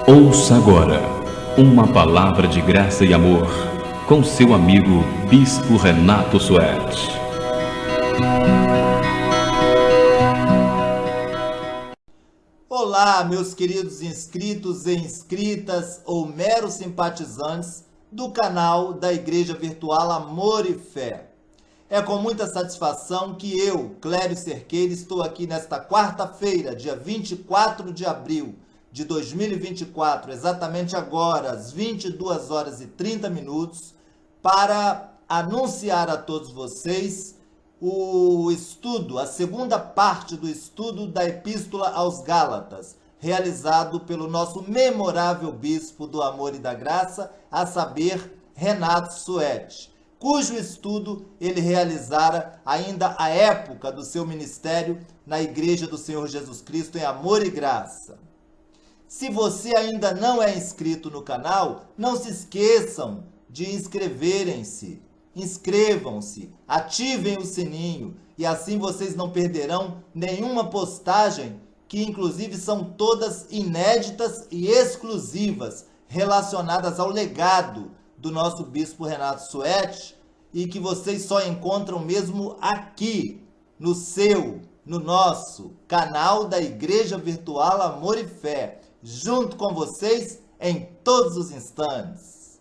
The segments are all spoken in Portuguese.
Ouça agora uma palavra de graça e amor com seu amigo Bispo Renato Suete. Olá, meus queridos inscritos e inscritas ou meros simpatizantes do canal da Igreja Virtual Amor e Fé. É com muita satisfação que eu, Clério Cerqueira, estou aqui nesta quarta-feira, dia 24 de abril de 2024, exatamente agora, às 22 horas e 30 minutos, para anunciar a todos vocês o estudo, a segunda parte do estudo da Epístola aos Gálatas, realizado pelo nosso memorável bispo do amor e da graça, a saber, Renato Suete, cujo estudo ele realizara ainda à época do seu ministério na Igreja do Senhor Jesus Cristo em amor e graça. Se você ainda não é inscrito no canal, não se esqueçam de inscreverem-se. Inscrevam-se, ativem o sininho e assim vocês não perderão nenhuma postagem, que inclusive são todas inéditas e exclusivas, relacionadas ao legado do nosso bispo Renato Suete, e que vocês só encontram mesmo aqui, no nosso canal da Igreja Virtual Amor e Fé, junto com vocês em todos os instantes.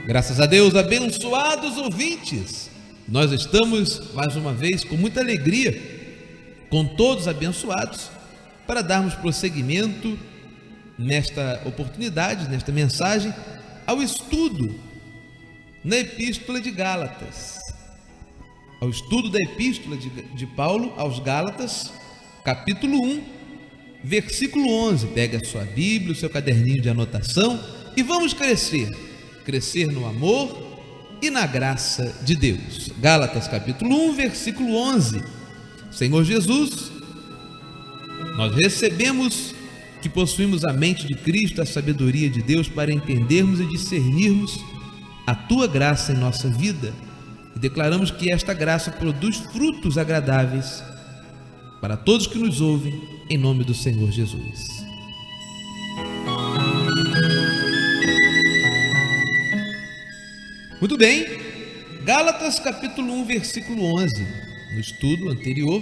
Graças a Deus, abençoados ouvintes, nós estamos mais uma vez com muita alegria, com todos abençoados, para darmos prosseguimento nesta oportunidade, nesta mensagem, ao estudo na Epístola de Gálatas, ao estudo da Epístola de Paulo aos Gálatas, capítulo 1, versículo 11. Pega a sua Bíblia, o seu caderninho de anotação e vamos crescer no amor e na graça de Deus. Gálatas capítulo 1, versículo 11. Senhor Jesus, nós recebemos que possuímos a mente de Cristo, a sabedoria de Deus para entendermos e discernirmos a Tua graça em nossa vida, e declaramos que esta graça produz frutos agradáveis para todos que nos ouvem, em nome do Senhor Jesus. Muito bem, Gálatas capítulo 1, versículo 11. No estudo anterior,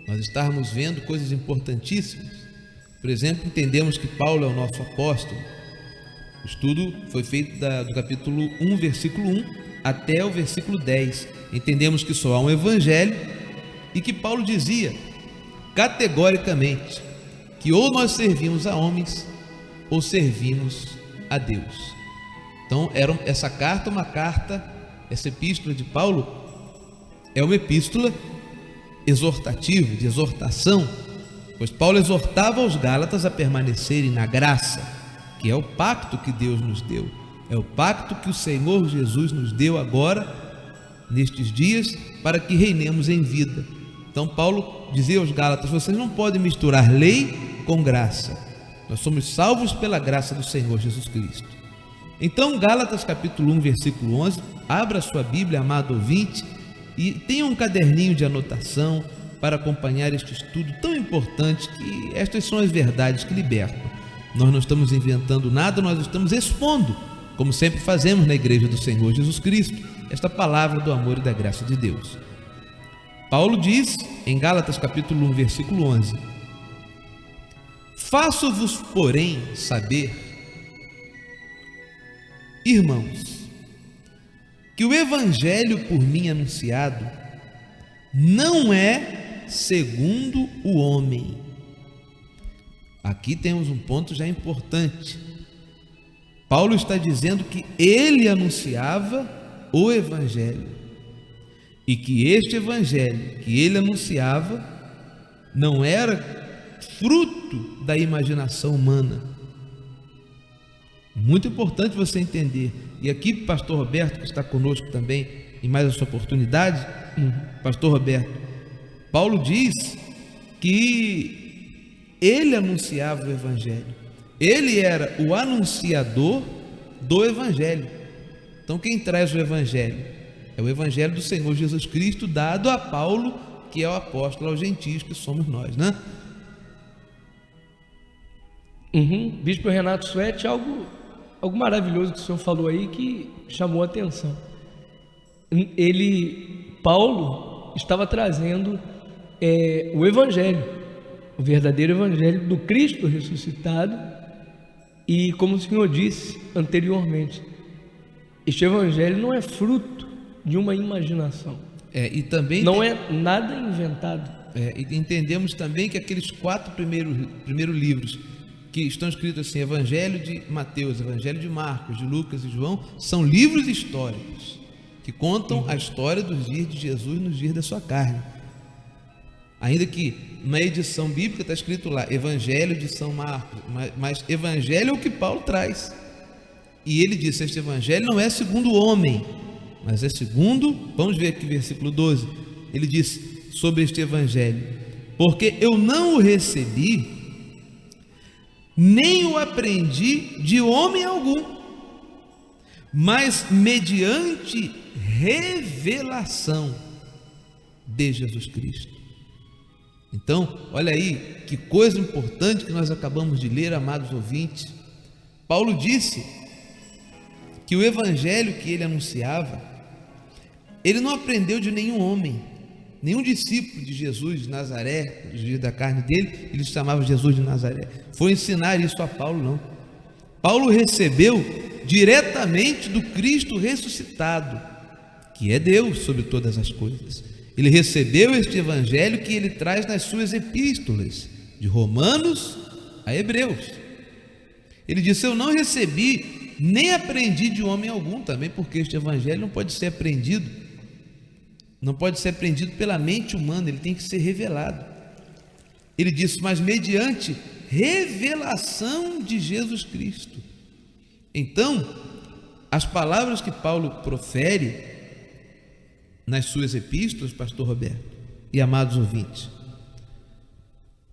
nós estávamos vendo coisas importantíssimas. Por exemplo, entendemos que Paulo é o nosso apóstolo. O estudo foi feito do capítulo 1, versículo 1 até o versículo 10. Entendemos que só há um evangelho e que Paulo dizia categoricamente que ou nós servimos a homens ou servimos a Deus. Então, essa epístola de Paulo é uma epístola exortativa, de exortação, pois Paulo exortava os Gálatas a permanecerem na graça, que é o pacto que Deus nos deu, é o pacto que o Senhor Jesus nos deu agora, nestes dias, para que reinemos em vida. Então, Paulo dizia aos Gálatas: vocês não podem misturar lei com graça, nós somos salvos pela graça do Senhor Jesus Cristo. Então, Gálatas capítulo 1, versículo 11, abra sua Bíblia, amado ouvinte, e tenha um caderninho de anotação para acompanhar este estudo tão importante, que estas são as verdades que libertam. Nós não estamos inventando nada, nós estamos expondo, como sempre fazemos na Igreja do Senhor Jesus Cristo, esta palavra do amor e da graça de Deus. Paulo diz em Gálatas capítulo 1, versículo 11: faço-vos, porém, saber, irmãos, que o evangelho por mim anunciado não é segundo o homem. Aqui temos um ponto já importante. Paulo está dizendo que ele anunciava o evangelho e que este evangelho que ele anunciava não era fruto da imaginação humana. Muito importante você entender. E aqui, pastor Roberto, que está conosco também em mais essa oportunidade, pastor Roberto, Paulo diz que ele anunciava o evangelho, ele era o anunciador do evangelho. Então, quem traz o evangelho é o evangelho do Senhor Jesus Cristo, dado a Paulo, que é o apóstolo aos gentios, que somos nós, né? Bispo Renato Suete, algo maravilhoso que o senhor falou aí que chamou a atenção. Paulo estava trazendo o evangelho, o verdadeiro evangelho do Cristo ressuscitado, e como o senhor disse anteriormente, este evangelho não é fruto de uma imaginação, E também não é nada inventado. E entendemos também que aqueles 4 primeiros livros que estão escritos assim, Evangelho de Mateus, Evangelho de Marcos, de Lucas e João, são livros históricos que contam a história dos dias de Jesus nos dias da sua carne. Ainda que na edição bíblica está escrito lá Evangelho de São Marcos, mas Evangelho é o que Paulo traz. E ele disse: este Evangelho não é segundo o homem, mas é segundo, vamos ver aqui versículo 12, ele diz sobre este Evangelho: porque eu não o recebi, nem o aprendi de homem algum, mas mediante revelação de Jesus Cristo. Então, olha aí, que coisa importante que nós acabamos de ler, amados ouvintes. Paulo disse que o evangelho que ele anunciava, ele não aprendeu de nenhum homem, nenhum discípulo de Jesus de Nazaré, nos dias da carne dele, ele chamava Jesus de Nazaré, foi ensinar isso a Paulo, não. Paulo recebeu diretamente do Cristo ressuscitado, que é Deus sobre todas as coisas. Ele recebeu este evangelho que ele traz nas suas epístolas, de Romanos a Hebreus. Ele disse: eu não recebi, nem aprendi de homem algum, também porque este evangelho não pode ser aprendido, não pode ser aprendido pela mente humana, ele tem que ser revelado. Ele disse: mas mediante revelação de Jesus Cristo. Então, as palavras que Paulo profere nas suas epístolas, pastor Roberto e amados ouvintes,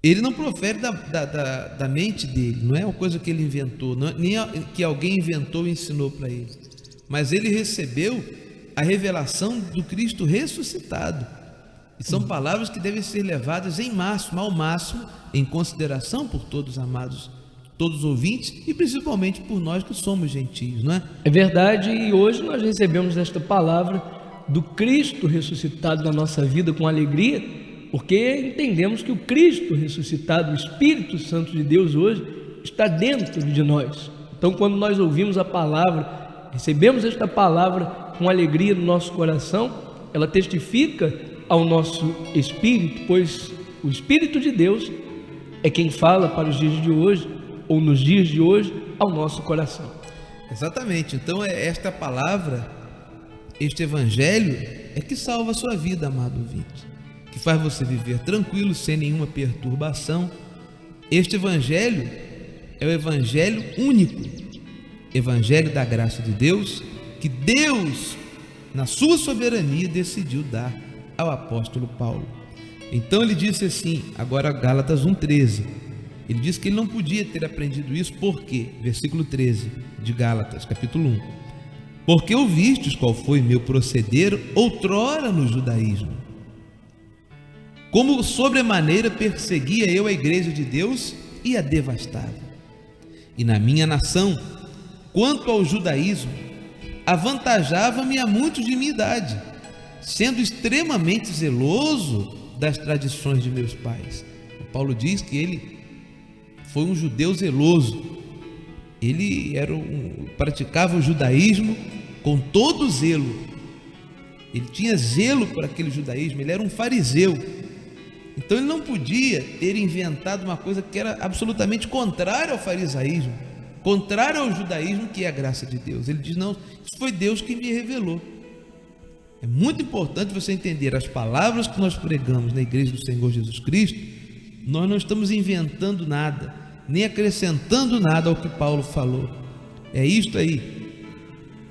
ele não profere da mente dele, não é uma coisa que ele inventou, não é, nem que alguém inventou e ensinou para ele, mas ele recebeu a revelação do Cristo ressuscitado, e são palavras que devem ser levadas ao máximo, em consideração por todos os amados, todos os ouvintes, e principalmente por nós que somos gentios, não é? É verdade, e hoje nós recebemos esta palavra do Cristo ressuscitado na nossa vida com alegria, porque entendemos que o Cristo ressuscitado, o Espírito Santo de Deus hoje, está dentro de nós. Então, quando nós ouvimos a palavra, recebemos esta palavra com alegria no nosso coração, ela testifica ao nosso espírito, pois o Espírito de Deus é quem fala para os dias de hoje, ou nos dias de hoje, ao nosso coração. Exatamente. Então, esta palavra, este evangelho é que salva a sua vida, amado ouvinte, que faz você viver tranquilo, sem nenhuma perturbação. Este evangelho é o evangelho único, evangelho da graça de Deus, que Deus, na sua soberania, decidiu dar ao apóstolo Paulo. Então ele disse assim, agora Gálatas 1,13, ele disse que ele não podia ter aprendido isso, por quê? Versículo 13 de Gálatas, capítulo 1. Porque ouvistes qual foi meu proceder outrora no judaísmo, como sobremaneira perseguia eu a igreja de Deus e a devastava. E na minha nação, quanto ao judaísmo, avantajava-me a muitos de minha idade, sendo extremamente zeloso das tradições de meus pais. O Paulo diz que ele foi um judeu zeloso. Ele praticava o judaísmo com todo zelo. Ele tinha zelo por aquele judaísmo, ele era um fariseu. Então ele não podia ter inventado uma coisa que era absolutamente contrária ao farisaísmo, contrária ao judaísmo, que é a graça de Deus. Ele diz: não, isso foi Deus que me revelou. É muito importante você entender as palavras que nós pregamos na igreja do Senhor Jesus Cristo. Nós não estamos inventando nada, nem acrescentando nada ao que Paulo falou. É isto aí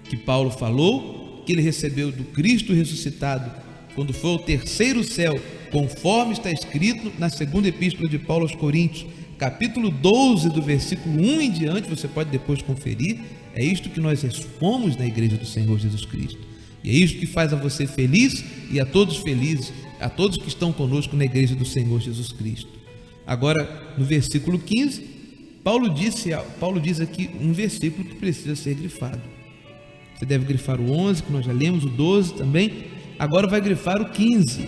que Paulo falou, que ele recebeu do Cristo ressuscitado quando foi ao terceiro céu, conforme está escrito na segunda epístola de Paulo aos Coríntios, capítulo 12, do versículo 1 em diante, você pode depois conferir. É isto que nós expomos na igreja do Senhor Jesus Cristo. E é isso que faz a você feliz e a todos felizes, a todos que estão conosco na igreja do Senhor Jesus Cristo. Agora, no versículo 15, Paulo diz aqui um versículo que precisa ser grifado. Você deve grifar o 11, que nós já lemos, o 12 também. Agora vai grifar o 15,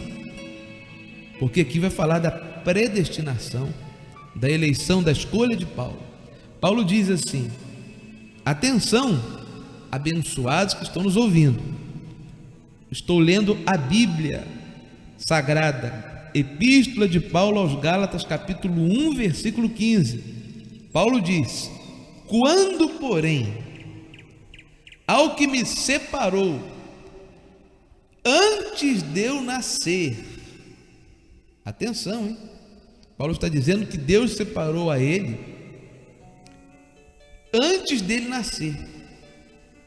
porque aqui vai falar da predestinação, da eleição, da escolha de Paulo. Paulo diz assim: atenção, abençoados que estão nos ouvindo. Estou lendo a Bíblia Sagrada, Epístola de Paulo aos Gálatas, capítulo 1, versículo 15. Paulo diz: quando, porém, ao que me separou antes de eu nascer. Atenção, hein? Paulo está dizendo que Deus separou a ele antes dele nascer.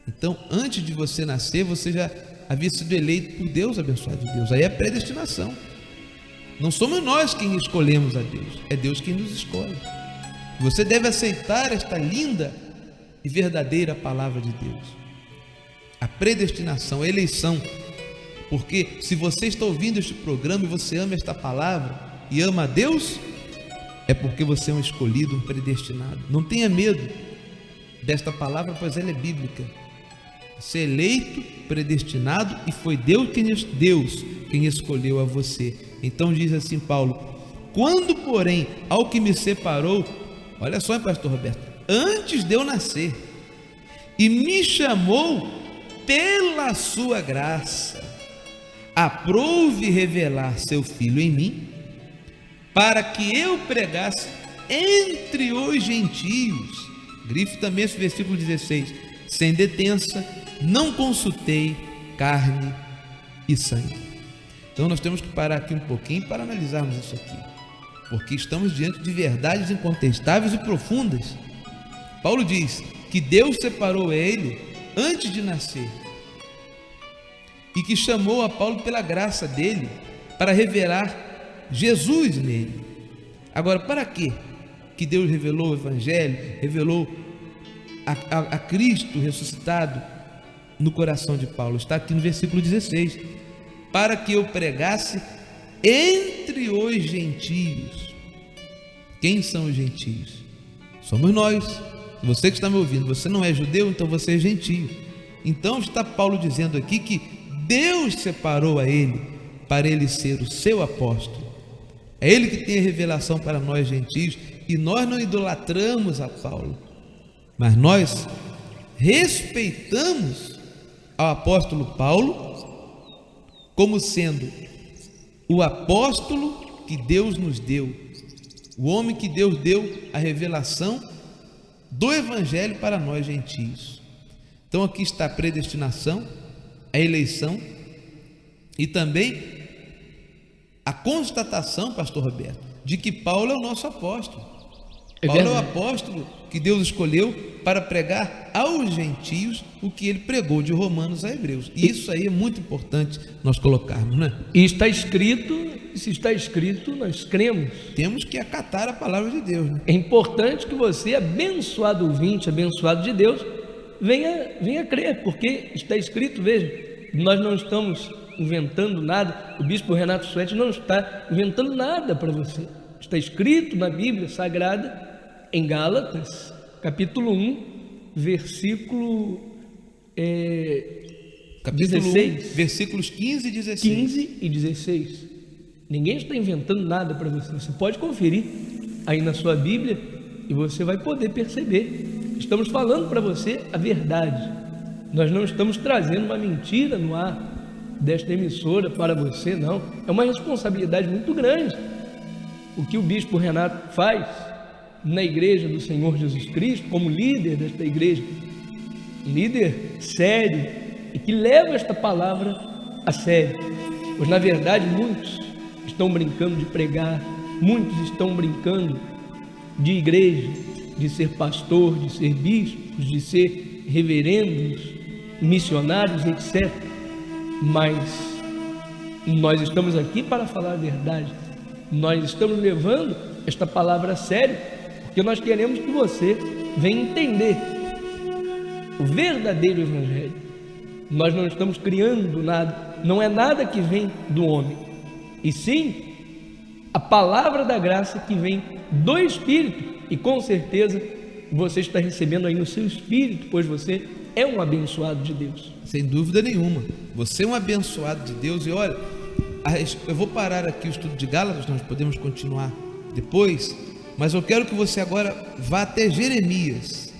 Então, antes de você nascer, você já havia sido eleito por Deus, abençoado de Deus. Aí é predestinação. Não somos nós quem escolhemos a Deus, é Deus quem nos escolhe. Você deve aceitar esta linda e verdadeira palavra de Deus. A predestinação, a eleição. Porque se você está ouvindo este programa e você ama esta palavra e ama a Deus, é porque você é um escolhido, um predestinado. Não tenha medo desta palavra, pois ela é bíblica. Você é eleito, predestinado, e foi Deus quem escolheu a você. Então diz assim Paulo: quando, porém, ao que me separou, olha só, pastor Roberto, antes de eu nascer, e me chamou pela sua graça, aprouve revelar seu Filho em mim, para que eu pregasse entre os gentios. Grife também esse versículo 16: sem detença, não consultei carne e sangue. Então nós temos que parar aqui um pouquinho para analisarmos isso aqui, porque estamos diante de verdades incontestáveis e profundas. Paulo diz que Deus separou ele antes de nascer e que chamou a Paulo pela graça dele para revelar Jesus nele. Agora, para quê que Deus revelou o Evangelho, revelou a Cristo ressuscitado no coração de Paulo? Está aqui no versículo 16: para que eu pregasse entre os gentios. Quem são os gentios? Somos nós. Você que está me ouvindo, você não é judeu, então você é gentio. Então está Paulo dizendo aqui que Deus separou a ele para ele ser o seu apóstolo. É ele que tem a revelação para nós gentios, e nós não idolatramos a Paulo, mas nós respeitamos ao apóstolo Paulo como sendo o apóstolo que Deus nos deu, o homem que Deus deu a revelação do Evangelho para nós gentios. Então aqui está a predestinação, a eleição e também a constatação, pastor Roberto, de que Paulo é o nosso apóstolo. Paulo é o apóstolo que Deus escolheu para pregar aos gentios o que ele pregou de Romanos a Hebreus. E isso aí é muito importante nós colocarmos, né? E está escrito, e se está escrito, nós cremos. Temos que acatar a palavra de Deus, né? É importante que você, abençoado ouvinte, abençoado de Deus, venha crer, porque está escrito. Veja, nós não estamos inventando nada, o bispo Renato Suete não está inventando nada para você. Está escrito na Bíblia Sagrada, em Gálatas, capítulo 1, versículo 16. 1, versículos 15 e 16. 15 e 16. Ninguém está inventando nada para você. Você pode conferir aí na sua Bíblia e você vai poder perceber. Estamos falando para você a verdade. Nós não estamos trazendo uma mentira no ar desta emissora para você, não. É uma responsabilidade muito grande o que o bispo Renato faz na igreja do Senhor Jesus Cristo, como líder desta igreja, líder sério e que leva esta palavra a sério. Pois na verdade muitos estão brincando de pregar, muitos estão brincando de igreja, de ser pastor, de ser bispos, de ser reverendos, missionários, etc. Mas nós estamos aqui para falar a verdade. Nós estamos levando esta palavra a sério, porque nós queremos que você venha entender o verdadeiro Evangelho, Nós não estamos criando nada, não é nada que vem do homem, e sim a palavra da graça que vem do Espírito, e com certeza você está recebendo aí no seu espírito, pois você é um abençoado de Deus. Sem dúvida nenhuma, você é um abençoado de Deus. E olha, eu vou parar aqui o estudo de Gálatas, nós podemos continuar depois, mas eu quero que você agora vá até Jeremias,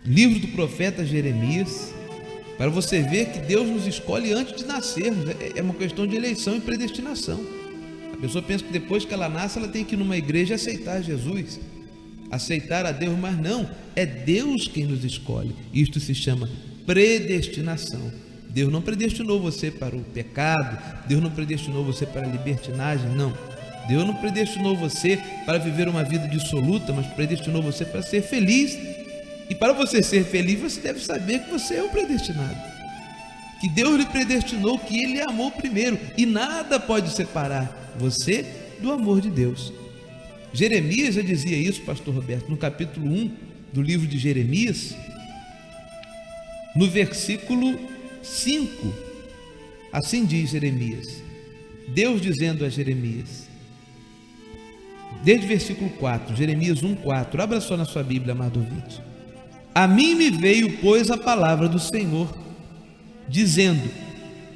livro do profeta Jeremias, para você ver que Deus nos escolhe antes de nascermos. É uma questão de eleição e predestinação. A pessoa pensa que depois que ela nasce, ela tem que ir numa igreja e aceitar Jesus, aceitar a Deus, mas não, é Deus quem nos escolhe. Isto se chama predestinação. Deus não predestinou você para o pecado, Deus não predestinou você para a libertinagem, não. Deus não predestinou você para viver uma vida dissoluta, mas predestinou você para ser feliz. E para você ser feliz, você deve saber que você é um predestinado, que Deus lhe predestinou, que Ele amou primeiro, e nada pode separar você do amor de Deus. Jeremias já dizia isso, pastor Roberto, no capítulo 1 do livro de Jeremias, no versículo 5, assim diz Jeremias, Deus dizendo a Jeremias, desde o versículo 4, Jeremias 1,4, abra só na sua Bíblia, amado ouvinte. A mim me veio, pois, a palavra do Senhor, dizendo,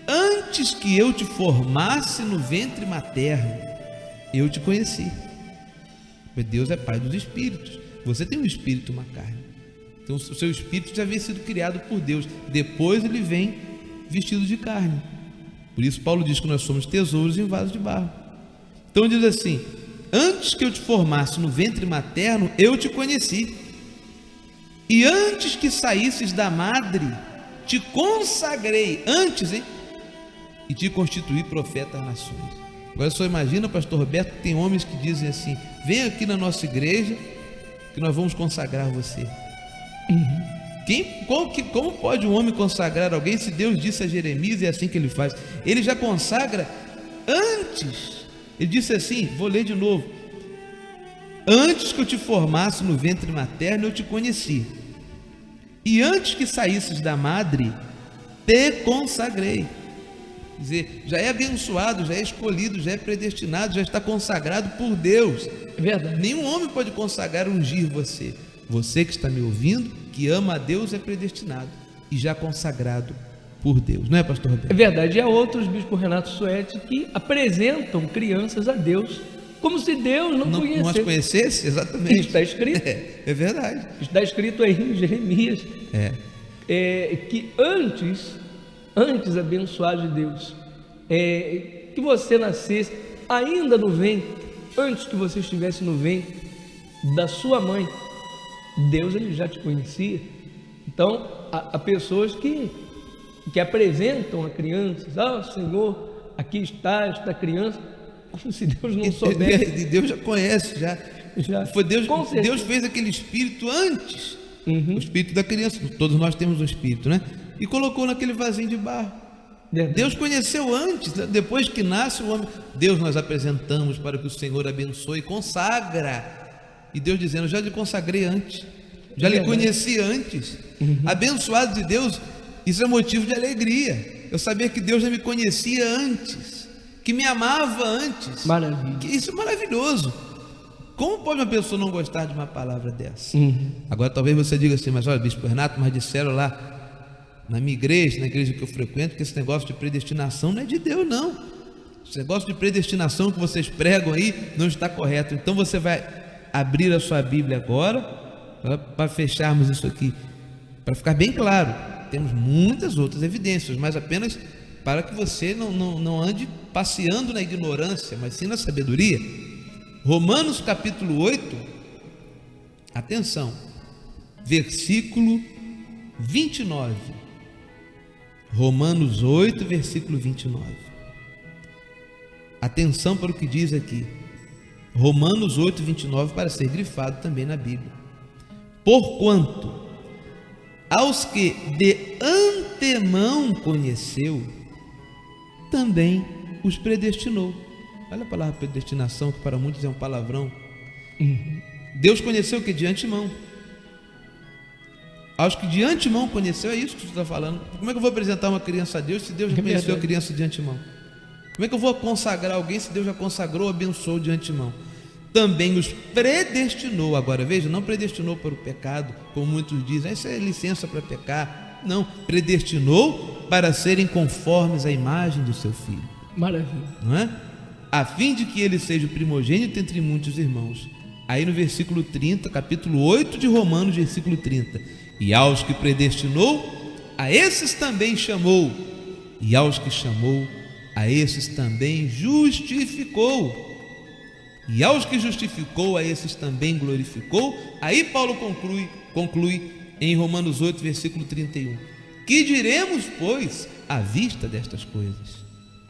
antes que eu te formasse no ventre materno, eu te conheci. Deus é Pai dos Espíritos, você tem um espírito, uma carne, então o seu espírito já havia sido criado por Deus, depois ele vem vestido de carne. Por isso Paulo diz que nós somos tesouros em vasos de barro. Então diz assim, antes que eu te formasse no ventre materno, eu te conheci, e antes que saísses da madre, te consagrei, antes, e te constituí profeta às nações. Agora só imagina, pastor Roberto, que tem homens que dizem assim, vem aqui na nossa igreja, que nós vamos consagrar você. Como pode um homem consagrar alguém, se Deus disse a Jeremias, é assim que ele faz, ele já consagra antes. Ele disse assim, vou ler de novo, antes que eu te formasse no ventre materno, eu te conheci, e antes que saísses da madre, te consagrei. Quer dizer, já é abençoado, já é escolhido, já é predestinado, já está consagrado por Deus. É verdade. Nenhum homem pode consagrar, ungir você. Você que está me ouvindo, que ama a Deus, é predestinado e já consagrado por Deus, não é, pastor Roberto? É verdade. E há outros, bispo Renato Suete, que apresentam crianças a Deus como se Deus não conhecesse. Não as conhecesse, exatamente. Está escrito. É verdade. Está escrito aí em Jeremias que antes abençoado de Deus, que você nascesse ainda no ventre, antes que você estivesse no ventre da sua mãe, Deus ele já te conhecia. Então há pessoas que apresentam a crianças, Senhor, aqui está esta criança, como se Deus não soubesse. Deus já conhece, já. Foi Deus fez aquele espírito antes, o espírito da criança, todos nós temos um espírito, né? E colocou naquele vasinho de barro. Verdade. Deus conheceu antes, depois que nasce o homem. Deus nós apresentamos para que o Senhor abençoe, consagra. E Deus dizendo, já lhe consagrei antes, já lhe conheci antes. Abençoado de Deus, isso é motivo de alegria. Eu saber que Deus já me conhecia antes, que me amava antes. Maravilha. Isso é maravilhoso. Como pode uma pessoa não gostar de uma palavra dessa? Agora talvez você diga assim, mas olha, bispo Renato, mas disseram lá na minha igreja, na igreja que eu frequento, que esse negócio de predestinação não é de Deus, não. Esse negócio de predestinação que vocês pregam aí não está correto. Então você vai abrir a sua Bíblia agora, para fecharmos isso aqui, para ficar bem claro. Temos muitas outras evidências, mas apenas para que você não ande passeando na ignorância, mas sim na sabedoria. Romanos capítulo 8, atenção, versículo 29. Romanos 8, versículo 29. Atenção para o que diz aqui. Romanos 8, 29, para ser grifado também na Bíblia. Porquanto, aos que de antemão conheceu, também os predestinou. Olha a palavra predestinação, que para muitos é um palavrão. Deus conheceu o que de antemão. Aos que de antemão conheceu, é isso que você está falando. Como é que eu vou apresentar uma criança a Deus se Deus já conheceu a criança de antemão? Como é que eu vou consagrar alguém se Deus já consagrou, abençoou de antemão? Também os predestinou. Agora veja, não predestinou para o pecado, como muitos dizem, isso é licença para pecar. Não, predestinou para serem conformes à imagem do seu filho. Maravilha. Não é? A fim de que ele seja o primogênito entre muitos irmãos. Aí no versículo 30, capítulo 8 de Romanos, versículo 30. E aos que predestinou, a esses também chamou. E aos que chamou, a esses também justificou. E aos que justificou, a esses também glorificou. Aí Paulo conclui em Romanos 8, versículo 31. Que diremos, pois, à vista destas coisas?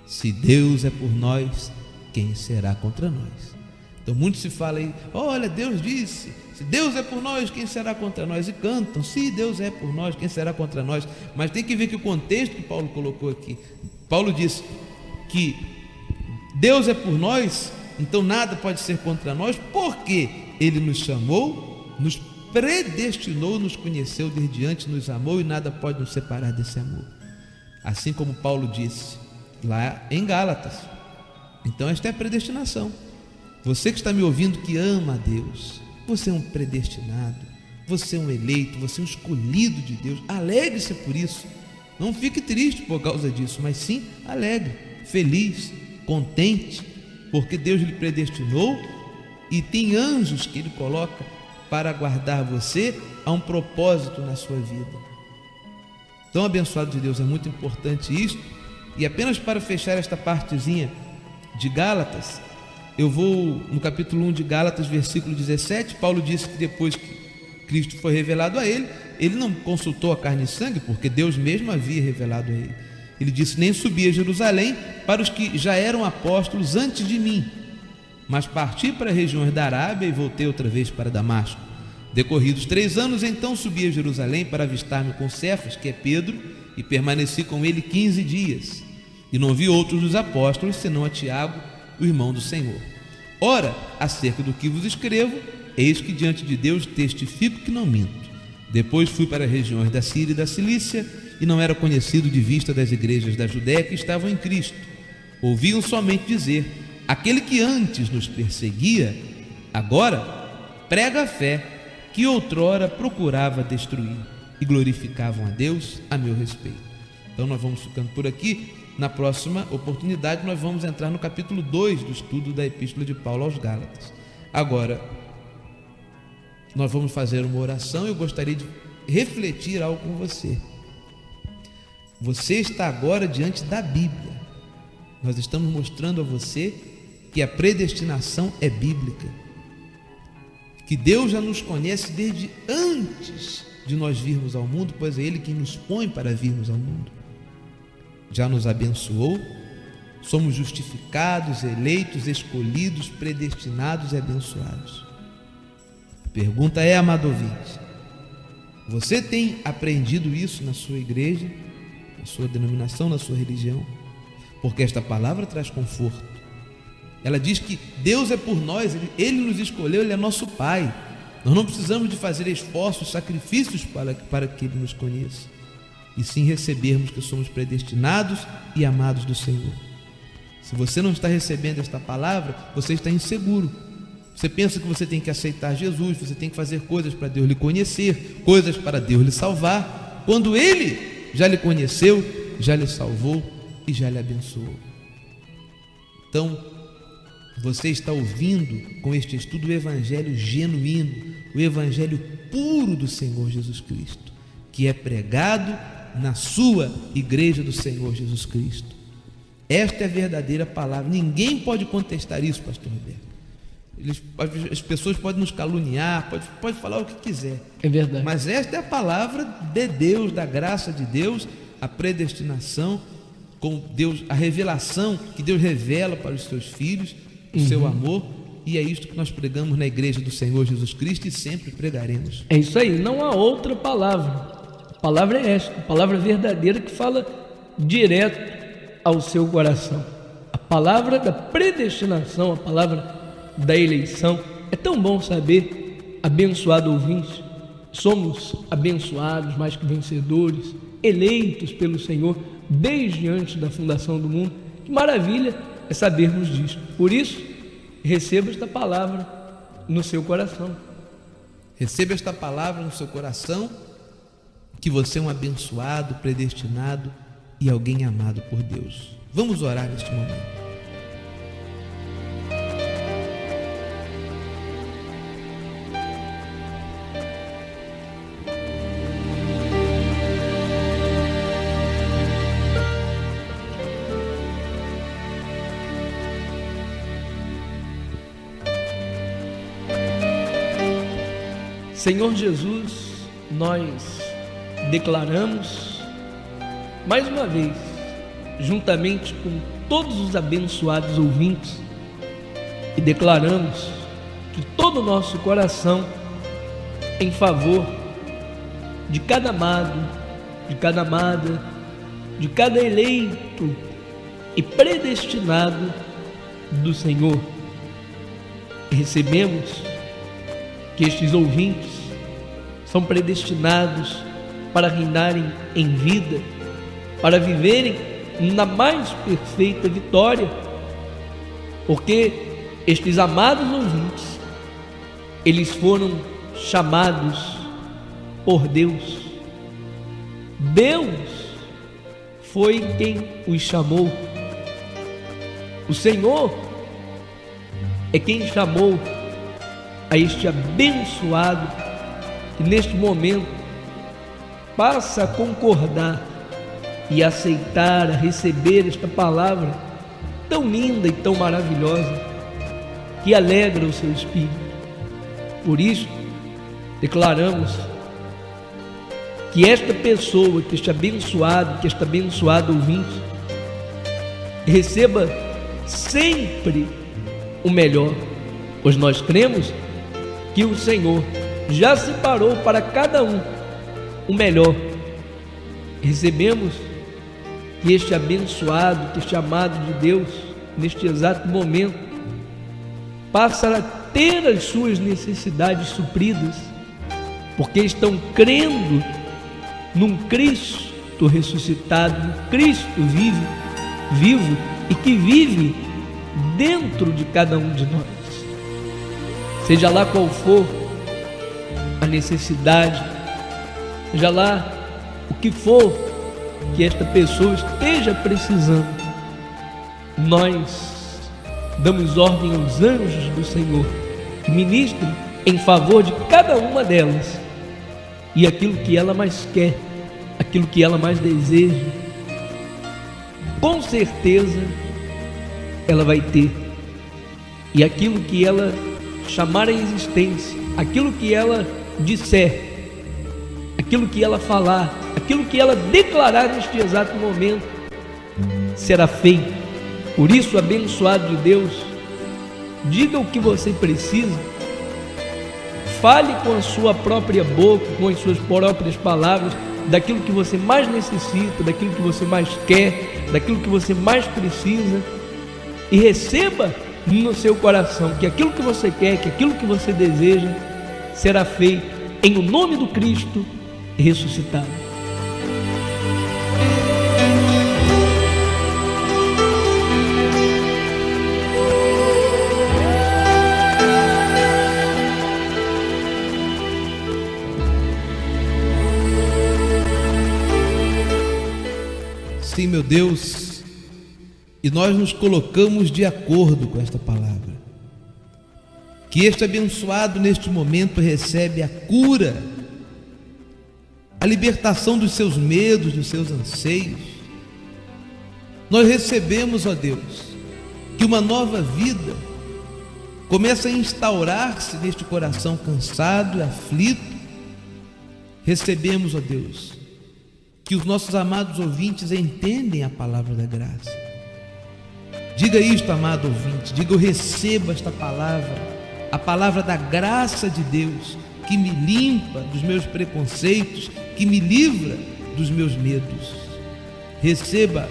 Se Deus é por nós, quem será contra nós? Então muito se fala aí, olha, Deus disse, se Deus é por nós, quem será contra nós? E cantam, se Deus é por nós, quem será contra nós? Mas tem que ver que o contexto que Paulo colocou aqui, Paulo disse que Deus é por nós, então nada pode ser contra nós, porque Ele nos chamou, nos predestinou, nos conheceu desde antes, nos amou e nada pode nos separar desse amor. Assim como Paulo disse lá em Gálatas. Então esta é a predestinação. Você que está me ouvindo que ama a Deus, você é um predestinado, você é um eleito, você é um escolhido de Deus. Alegre-se por isso. Não fique triste por causa disso, mas sim alegre, feliz, contente, porque Deus lhe predestinou e tem anjos que Ele coloca para guardar você a um propósito na sua vida. Então, abençoado de Deus, é muito importante isso. E apenas para fechar esta partezinha de Gálatas, eu vou no capítulo 1 de Gálatas, versículo 17. Paulo disse que depois que Cristo foi revelado a ele, ele não consultou a carne e sangue, porque Deus mesmo havia revelado a ele. Ele disse: nem subi a Jerusalém para os que já eram apóstolos antes de mim, mas parti para regiões da Arábia e voltei outra vez para Damasco. Decorridos 3 anos, então subi a Jerusalém para avistar-me com Cefas, que é Pedro, e permaneci com ele 15 dias. E não vi outros dos apóstolos, senão a Tiago, o irmão do Senhor. Ora, acerca do que vos escrevo, eis que diante de Deus testifico que não minto. Depois fui para as regiões da Síria e da Cilícia, e não era conhecido de vista das igrejas da Judéia que estavam em Cristo. Ouviam somente dizer: aquele que antes nos perseguia, agora prega a fé que outrora procurava destruir, e glorificavam a Deus a meu respeito. Então nós vamos ficando por aqui. Na próxima oportunidade nós vamos entrar no capítulo 2 do estudo da Epístola de Paulo aos Gálatas. Agora, nós vamos fazer uma oração e eu gostaria de refletir algo com você. Você está agora diante da Bíblia. Nós estamos mostrando a você que a predestinação é bíblica, que Deus já nos conhece desde antes de nós virmos ao mundo, pois é Ele quem nos põe para virmos ao mundo. Já nos abençoou, somos justificados, eleitos, escolhidos, predestinados e abençoados. A pergunta é, amado ouvinte, você tem aprendido isso na sua igreja, na sua denominação, na sua religião? Porque esta palavra traz conforto. Ela diz que Deus é por nós, Ele nos escolheu, Ele é nosso Pai. Nós não precisamos de fazer esforços, sacrifícios para que Ele nos conheça, e sim recebermos que somos predestinados e amados do Senhor. Se você não está recebendo esta palavra, você está inseguro. Você pensa que você tem que aceitar Jesus, você tem que fazer coisas para Deus lhe conhecer, coisas para Deus lhe salvar, quando Ele já lhe conheceu, já lhe salvou e já lhe abençoou. Então, você está ouvindo com este estudo o Evangelho genuíno, o Evangelho puro do Senhor Jesus Cristo, que é pregado na sua igreja do Senhor Jesus Cristo. Esta é a verdadeira palavra. Ninguém pode contestar isso, pastor Roberto. As pessoas podem nos caluniar, pode falar o que quiser. É verdade. Mas esta é a palavra de Deus, da graça de Deus, a predestinação, com Deus, a revelação que Deus revela para os seus filhos, o seu amor. E é isto que nós pregamos na igreja do Senhor Jesus Cristo e sempre pregaremos. É isso aí, não há outra palavra. A palavra é esta, a palavra verdadeira que fala direto ao seu coração. A palavra da predestinação, a palavra da eleição. É tão bom saber, abençoado ouvinte, somos abençoados, mais que vencedores, eleitos pelo Senhor desde antes da fundação do mundo. Que maravilha é sabermos disso. Por isso, receba esta palavra no seu coração. Receba esta palavra no seu coração, que você é um abençoado, predestinado e alguém amado por Deus. Vamos orar neste momento. Senhor Jesus, nós declaramos mais uma vez, juntamente com todos os abençoados ouvintes, e declaramos de todo o nosso coração em favor de cada amado, de cada amada, de cada eleito e predestinado do Senhor. Recebemos que estes ouvintes são predestinados para reinarem em vida, para viverem na mais perfeita vitória, porque estes amados ouvintes, eles foram chamados por Deus. Deus foi quem os chamou. O Senhor é quem chamou a este abençoado que neste momento passa a concordar e aceitar, a receber esta palavra tão linda e tão maravilhosa que alegra o seu espírito. Por isso, declaramos que esta pessoa, que este abençoado, que esta abençoada ouvinte, receba sempre o melhor, pois nós cremos que o Senhor já separou para cada um o melhor. Recebemos que este abençoado, que este amado de Deus, neste exato momento, passa a ter as suas necessidades supridas, porque estão crendo num Cristo ressuscitado, num Cristo vivo e que vive dentro de cada um de nós. Seja lá qual for a necessidade, seja lá o que for que esta pessoa esteja precisando, nós damos ordem aos anjos do Senhor que ministrem em favor de cada uma delas, e aquilo que ela mais quer, aquilo que ela mais deseja, com certeza ela vai ter. E aquilo que ela chamar a existência, aquilo que ela disser, aquilo que ela falar, aquilo que ela declarar neste exato momento, será feito. Por isso, abençoado de Deus, diga o que você precisa, fale com a sua própria boca, com as suas próprias palavras, daquilo que você mais necessita, daquilo que você mais quer, daquilo que você mais precisa, e receba no seu coração que aquilo que você quer, que aquilo que você deseja, será feito em o nome do Cristo ressuscitado. Sim, meu Deus, e nós nos colocamos de acordo com esta palavra, que este abençoado neste momento recebe a cura, a libertação dos seus medos, dos seus anseios. Nós recebemos, ó Deus, que uma nova vida começa a instaurar-se neste coração cansado e aflito. Recebemos, ó Deus, que os nossos amados ouvintes entendem a palavra da graça. Diga isto, amado ouvinte, diga: eu recebo esta palavra, a palavra da graça de Deus, que me limpa dos meus preconceitos, que me livra dos meus medos. Receba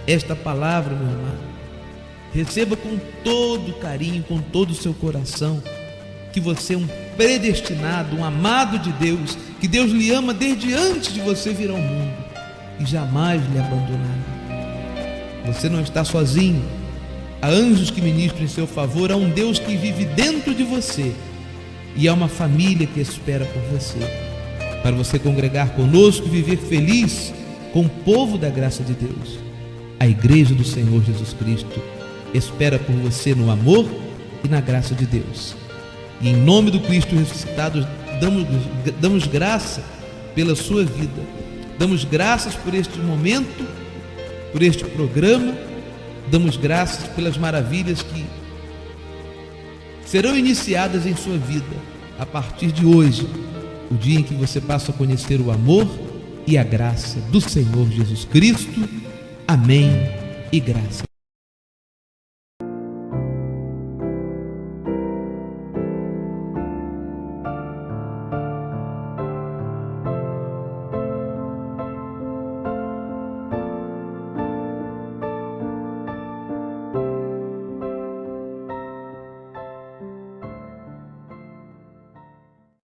esta palavra, meu amado. Receba com todo carinho, com todo o seu coração, que você é um predestinado, um amado de Deus, que Deus lhe ama desde antes de você vir ao mundo e jamais lhe abandonará. Você não está sozinho. Há anjos que ministram em seu favor, há um Deus que vive dentro de você e há uma família que espera por você, para você congregar conosco e viver feliz com o povo da graça de Deus. A Igreja do Senhor Jesus Cristo espera por você no amor e na graça de Deus. E em nome do Cristo ressuscitado, damos graça pela sua vida. Damos graças por este momento, por este programa. Damos graças pelas maravilhas que serão iniciadas em sua vida a partir de hoje, o dia em que você passa a conhecer o amor e a graça do Senhor Jesus Cristo. Amém e graças